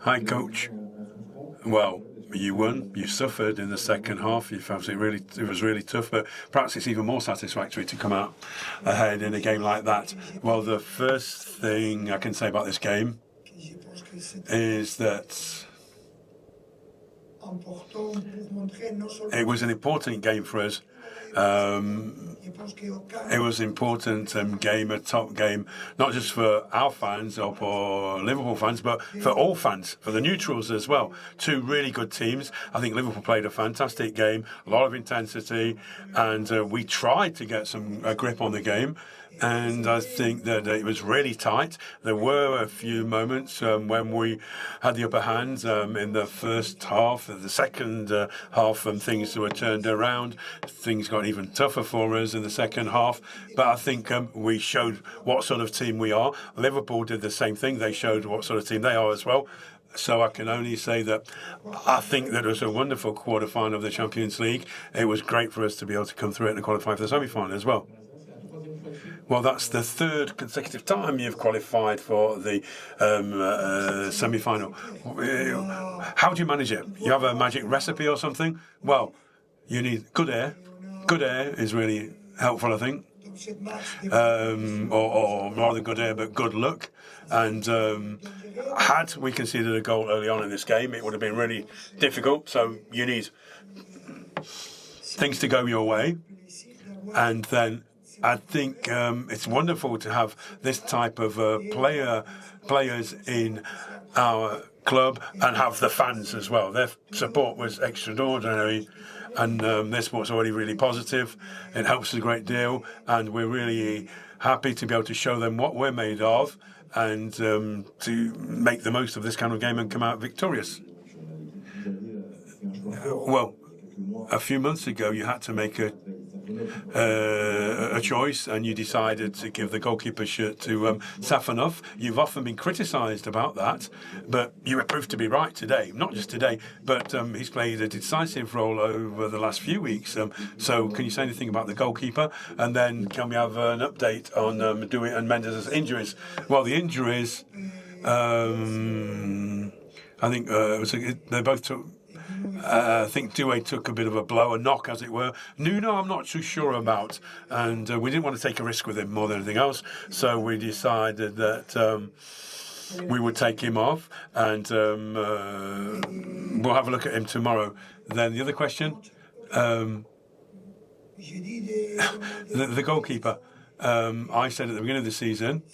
Hi, coach. Well, you won. You suffered in the second half. You felt it was really tough, but perhaps it's even more satisfactory to come out ahead in a game like that. Well, the first thing I can say about this game is that it was an important game for us. It was an important game, a top game, not just for our fans or for Liverpool fans, but for all fans, for the neutrals as well. Two really good teams. I think Liverpool played a fantastic game, a lot of intensity, and we tried to get some grip on the game. And I think that it was really tight. There were a few moments when we had the upper hand in the first half. The second half, things were turned around. Things got even tougher for us in the second half. But I think we showed what sort of team we are. Liverpool did the same thing. They showed what sort of team they are as well. So I can only say that I think that it was a wonderful quarter-final of the Champions League. It was great for us to be able to come through it and qualify for the semi-final as well. Well, that's the third consecutive time you've qualified for the semi-final. How do you manage it? You have a magic recipe or something? Well, you need good air. Good air is really helpful, I think. Or more than good air, but good luck. And had we conceded a goal early on in this game, it would have been really difficult. So you need things to go your way. And then I think it's wonderful to have this type of players in our club and have the fans as well. Their support was extraordinary, and their support's already really positive. It helps a great deal, and we're really happy to be able to show them what we're made of and to make the most of this kind of game and come out victorious. Well, a few months ago, you had to make a choice, and you decided to give the goalkeeper shirt to Safanov. You've often been criticised about that, but you were proved to be right today. Not just today, but he's played a decisive role over the last few weeks. So can you say anything about the goalkeeper? And then can we have an update on Dewey and Mendes' injuries? Well, the injuries, I think they both took... I think Doué took a bit of a blow, a knock, as it were. Nuno, I'm not too sure about, and we didn't want to take a risk with him more than anything else, so we decided that we would take him off, and we'll have a look at him tomorrow. Then the other question, the goalkeeper. I said at the beginning of the season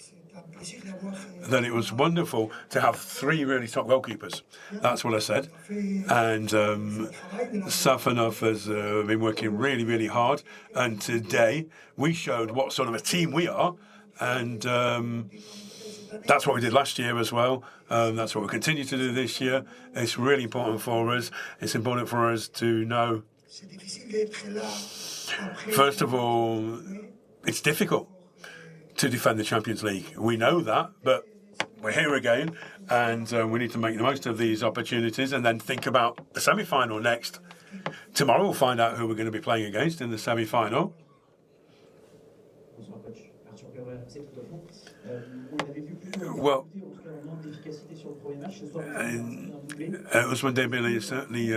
that it was wonderful to have three really top goalkeepers. That's what I said. And Safanov has been working really, really hard. And today we showed what sort of a team we are. And that's what we did last year as well. That's what we'll continue to do this year. It's really important for us. It's important for us to know, first of all, it's difficult to defend the Champions League. We know that, but we're here again, and we need to make the most of these opportunities and then think about the semi-final next. Tomorrow we'll find out who we're going to be playing against in the semi-final. Well, Ousmane Dembélé certainly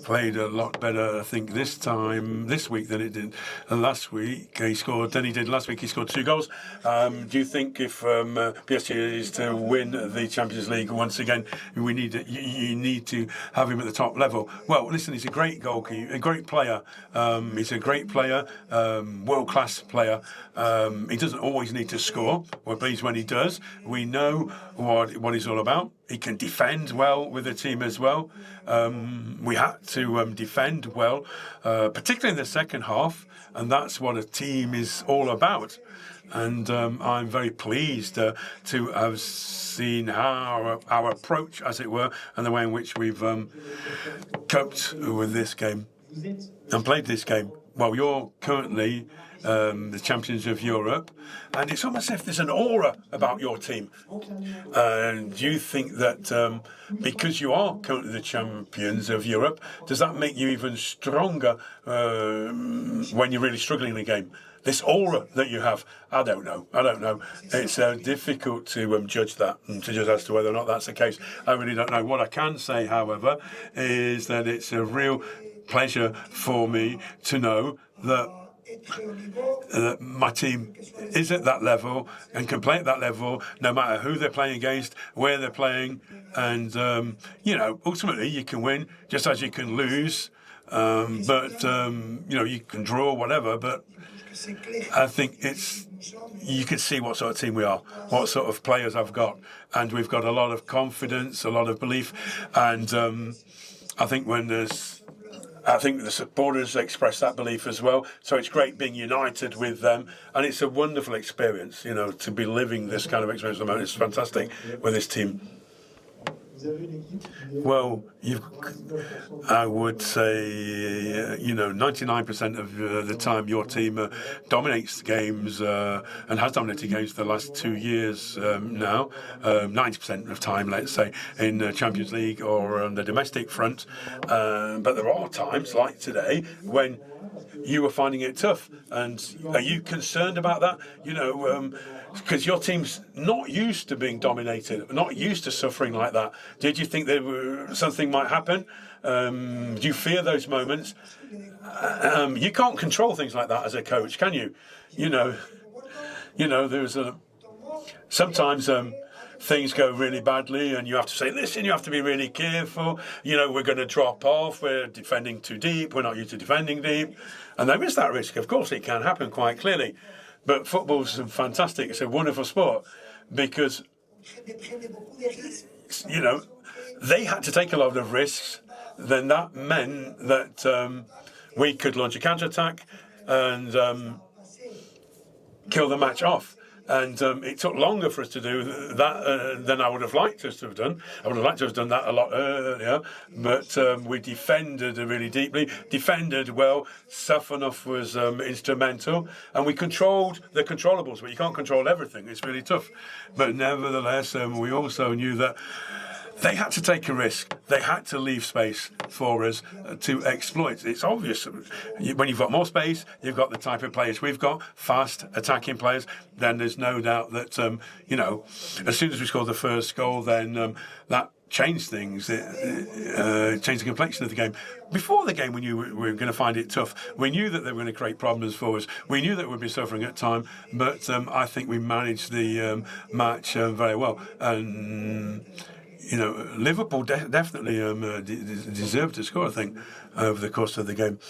played a lot better, I think, this week than it did last week. He scored 2 goals. Do you think if PSG is to win the Champions League once again, you need to have him at the top level? Well, listen, he's a great goalkeeper, a great player. He's a great player, world-class player. He doesn't always need to score. We're pleased when he does. We know what he's all about. He can defend well with the team as well. We had to defend well, particularly in the second half, and that's what a team is all about. And I'm very pleased to have seen our approach, as it were, and the way in which we've coped with this game and played this game. Well, you're currently the champions of Europe, and it's almost as if there's an aura about your team. And do you think that because you are currently the champions of Europe, does that make you even stronger when you're really struggling in a game? this aura that you have. I don't know. It's difficult to judge that and to judge as to whether or not that's the case. I really don't know. What I can say, however, is that it's a real pleasure for me to know that my team is at that level and can play at that level no matter who they're playing against, where they're playing, and ultimately you can win just as you can lose, but you can draw whatever. But I think you can see what sort of team we are, what sort of players I've got, and we've got a lot of confidence, a lot of belief, and I think the supporters express that belief as well. So it's great being united with them, and it's a wonderful experience, to be living this kind of experience at the moment. It's fantastic with this team. Well, I would say, 99% of the time your team dominates games and has dominated games for the last 2 years now. 90% of time, let's say, in the Champions League or on the domestic front. But there are times, like today, when you were finding it tough. And are you concerned about that? Because your team's not used to being dominated, not used to suffering like that. Did you think something might happen? Do you fear those moments? You can't control things like that as a coach, can you? There's sometimes things go really badly and you have to say, listen, you have to be really careful. We're going to drop off. We're defending too deep. We're not used to defending deep. And there is that risk. Of course, it can happen quite clearly. But football's fantastic. It's a wonderful sport because, they had to take a lot of risks. Then that meant that we could launch a counter-attack and kill the match off. And it took longer for us to do that than I would have liked us to have done. I would have liked to have done that a lot earlier, but we defended really deeply, defended well. Safonov was instrumental, and we controlled the controllables, but you can't control everything. It's really tough. But nevertheless, we also knew that they had to take a risk. They had to leave space for us to exploit. It's obvious. When you've got more space, you've got the type of players we've got, fast attacking players, then there's no doubt that, as soon as we scored the first goal, then that changed things. It changed the complexion of the game. Before the game, we knew we were going to find it tough. We knew that they were going to create problems for us. We knew that we'd be suffering at time, but I think we managed the match very well. And Liverpool definitely deserved to score, I think, over the course of the game.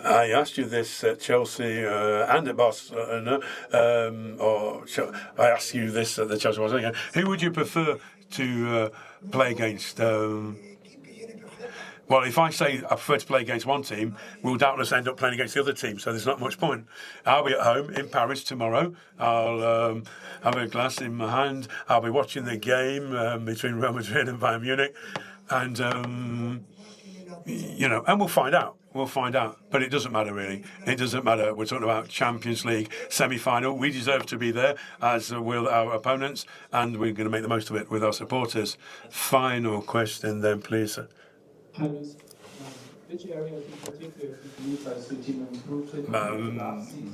I asked you this at Chelsea and at Barcelona, or I asked you this at the Chelsea Barcelona game. Who would you prefer to play against? Well, if I say I prefer to play against one team, we'll doubtless end up playing against the other team, so there's not much point. I'll be at home in Paris tomorrow. I'll have a glass in my hand. I'll be watching the game between Real Madrid and Bayern Munich. And, and we'll find out. But it doesn't matter, really. It doesn't matter. We're talking about Champions League semi-final. We deserve to be there, as will our opponents, and we're going to make the most of it with our supporters. Final question then, please.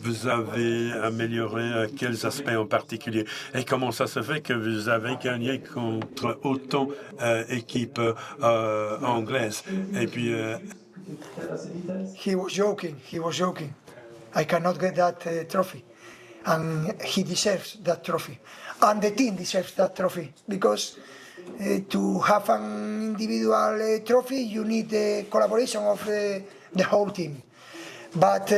Vous avez amélioré quels aspects en particulier? Et comment ça se fait que vous avez gagné contre autant d'équipes anglaises? Et puis... He was joking. I cannot get that trophy. And he deserves that trophy. And the team deserves that trophy. Because to have an individual trophy, you need the collaboration of the whole team. But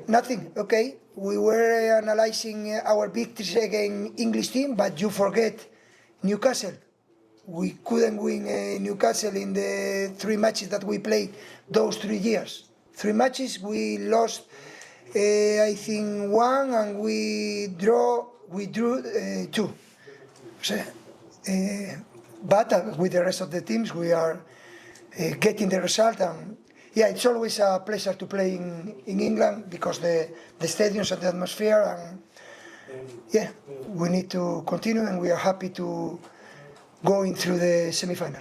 nothing, okay? We were analyzing our victories against English team, but you forget Newcastle. We couldn't win Newcastle in the 3 matches that we played those 3 years. 3 matches, we lost, I think, 1, and we drew 2. So, but with the rest of the teams, we are getting the result. And yeah, it's always a pleasure to play in England because the stadiums and the atmosphere. And yeah, we need to continue, and we are happy to going through the semi-final.